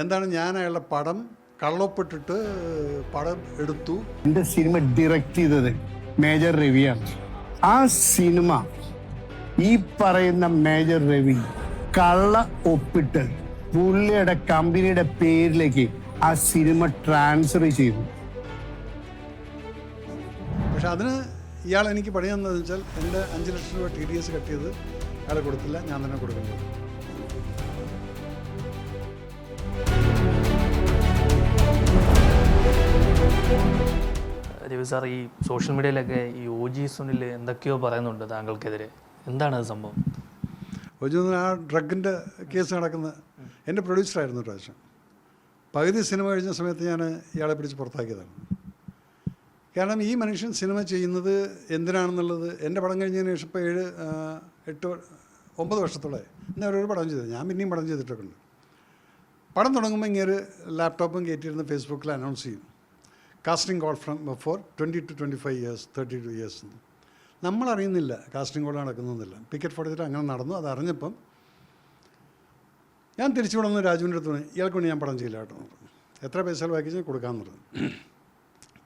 എന്താണ് ഞാൻ അയാളുടെ പടം കള്ളൊപ്പിട്ടിട്ട് പടം എടുത്തു. എൻ്റെ സിനിമ ഡയറക്റ്റ് ചെയ്തത് മേജർ രവിയാണ്. ആ സിനിമ ഈ പറയുന്ന മേജർ രവി കള്ള ഒപ്പിട്ട് പുള്ളിയുടെ കമ്പനിയുടെ പേരിലേക്ക് ആ സിനിമ ട്രാൻസ്ഫർ ചെയ്തു. പക്ഷെ അതിന് ഇയാൾ എനിക്ക് പണി തന്നതെന്ന് വെച്ചാൽ എൻ്റെ 5 ലക്ഷം രൂപ TDS കട്ട് ചെയ്ത് അയാളെ കൊടുത്തില്ല, ഞാൻ തന്നെ കൊടുക്കേണ്ടത്. രവി സാർ, ഈ സോഷ്യൽ മീഡിയയിലൊക്കെ ഈ OG സുനിൽ എന്തൊക്കെയോ പറയുന്നുണ്ട് താങ്കൾക്കെതിരെ, എന്താണ് അത് സംഭവം? OG സുനിൽ ആ ഡ്രഗിൻ്റെ കേസ് നടക്കുന്ന എൻ്റെ പ്രൊഡ്യൂസറായിരുന്നു പ്രാവശ്യം. പകുതി സിനിമ കഴിഞ്ഞ സമയത്ത് ഞാൻ ഇയാളെ പിടിച്ച് പുറത്താക്കിയതാണ്. കാരണം ഈ മനുഷ്യൻ സിനിമ ചെയ്യുന്നത് എന്തിനാണെന്നുള്ളത് എൻ്റെ പടം കഴിഞ്ഞതിന് ശേഷം ഇപ്പോൾ 7, 8, 9 വർഷത്തോളമായി ഇന്ന് അവരൊരു പടം ചെയ്തത്. ഞാൻ പിന്നെയും പടം ചെയ്തിട്ടൊക്കെ ഉണ്ട്. പടം തുടങ്ങുമ്പോൾ ഇങ്ങനെ ലാപ്ടോപ്പും കയറ്റിയിരുന്ന് ഫേസ്ബുക്കിൽ അനൗൺസ് ചെയ്യും, casting call from for 20 to 25 years, 32 years. നമ്മളറിയുന്നില്ല കാസ്റ്റിംഗ് കോൾ നടക്കുന്നതെന്നില്ല. പിക്കറ്റ് ഫോർട്ടിട്ട് അങ്ങനെ നടന്നു. അത് അറിഞ്ഞപ്പം ഞാൻ തിരിച്ചു വിടുന്ന രാജുവിൻ്റെ അടുത്ത് പറഞ്ഞു, ഇയാൾക്ക് വേണ്ടി ഞാൻ പടം ചെയ്യില്ല കേട്ടോ. എത്ര പൈസ ചിലവാക്കി കൊടുക്കാമെന്ന് പറഞ്ഞു.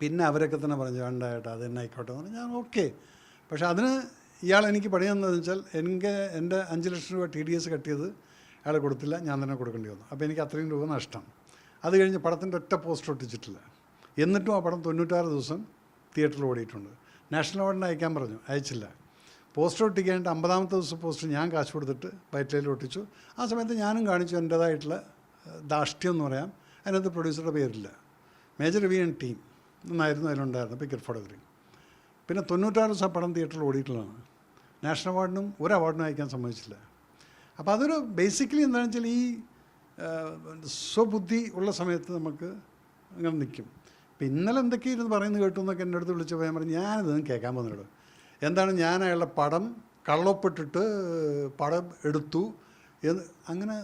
പിന്നെ അവരൊക്കെ തന്നെ പറഞ്ഞു, വേണ്ടായിട്ട് അത് തന്നെ ആയിക്കോട്ടെ എന്ന് പറഞ്ഞു. ഞാൻ ഓക്കെ. പക്ഷേ അതിന് ഇയാൾ എനിക്ക് പണി തന്നതെന്ന് വെച്ചാൽ എൻ്റെ 5 ലക്ഷം രൂപ TDS കട്ട് ചെയ്ത് അയാൾ കൊടുത്തില്ല, ഞാൻ തന്നെ കൊടുക്കേണ്ടി വന്നു. അപ്പോൾ എനിക്ക് അത്രയും രൂപ നഷ്ടം. അത് കഴിഞ്ഞ് പടത്തിൻ്റെ ഒറ്റ പോസ്റ്റർ ഒട്ടിച്ചിട്ടില്ല. എന്നിട്ടും ആ പടം 96 ദിവസം തിയേറ്ററിൽ ഓടിയിട്ടുണ്ട്. നാഷണൽ അവാർഡിന് അയക്കാൻ പറഞ്ഞു, അയച്ചില്ല. പോസ്റ്റർ ഒട്ടിക്കാനായിട്ട് 50ാമത്തെ ദിവസം പോസ്റ്റർ ഞാൻ കാശ് കൊടുത്തിട്ട് വയറ്റിലയിൽ ഒട്ടിച്ചു. ആ സമയത്ത് ഞാനും കാണിച്ചു എൻ്റേതായിട്ടുള്ള ധാർഷ്ട്യം എന്ന് പറയാം. അതിനകത്ത് പ്രൊഡ്യൂസറുടെ പേരില്ല, മേജർ രവി ആൻഡ് ടീം എന്നായിരുന്നു അതിലുണ്ടായിരുന്നത്, പിക്കറ്റ് ഫോട്ടോഗ്രാഫി. പിന്നെ 96 ദിവസം പടം തിയേറ്ററിൽ ഓടിയിട്ടുള്ളതാണ്. നാഷണൽ അവാർഡിനും ഒരു അവാർഡിനും അയക്കാൻ സമ്മതിച്ചില്ല. അപ്പോൾ അതൊരു ബേസിക്കലി എന്താണെന്ന് വെച്ചാൽ ഈ സ്വബുദ്ധി ഉള്ള സമയത്ത് നമുക്ക് അങ്ങനെ നിൽക്കും. ഇപ്പം ഇന്നലെ എന്തൊക്കെ ഇരുന്ന് പറയുന്നത് കേട്ടു എന്നൊക്കെ എൻ്റെ അടുത്ത് വിളിച്ചപ്പോൾ ഞാൻ പറഞ്ഞു, ഞാനിതൊന്നും കേൾക്കാൻ പോകുന്നുള്ളൂ. എന്താണ് ഞാൻ അയാളുടെ പടം കള്ളൊപ്പിട്ടിട്ട് പടം എടുത്തു എന്ന് അങ്ങനെ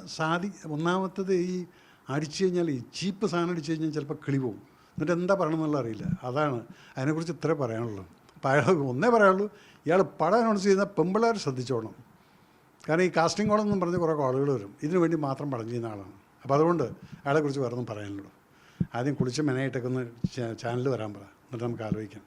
ഒന്നാമത്തത് ഈ അടിച്ചു കഴിഞ്ഞാൽ, ഈ ചീപ്പ് സാധനം അടിച്ചു കഴിഞ്ഞാൽ ചിലപ്പോൾ കിളി പോകും. എന്നിട്ട് എന്താ പറയണമെന്നുള്ള അറിയില്ല. അതാണ് അതിനെക്കുറിച്ച് ഇത്രേ പറയാനുള്ളൂ. അപ്പോൾ അയാൾ ഒന്നേ പറയാനുള്ളൂ, ഇയാൾ പടം അനൗൺസ് ചെയ്യുന്ന പെമ്പിള്ളേർ ശ്രദ്ധിച്ചോണം. കാരണം ഈ കാസ്റ്റിംഗ് കോളെന്നും പറഞ്ഞ് കുറേ കോളുകൾ വരും, ഇതിനു വേണ്ടി മാത്രം പടം ചെയ്യുന്ന ആളാണ്. അപ്പോൾ അതുകൊണ്ട് അയാളെക്കുറിച്ച് വേറൊന്നും പറയാനുള്ളൂ. ആദ്യം കുളിച്ച് മെനയായിട്ടൊക്കെ ഒന്ന് ചാനൽ വരാൻ പറ, എന്നിട്ട് നമുക്ക് ആലോചിക്കാം.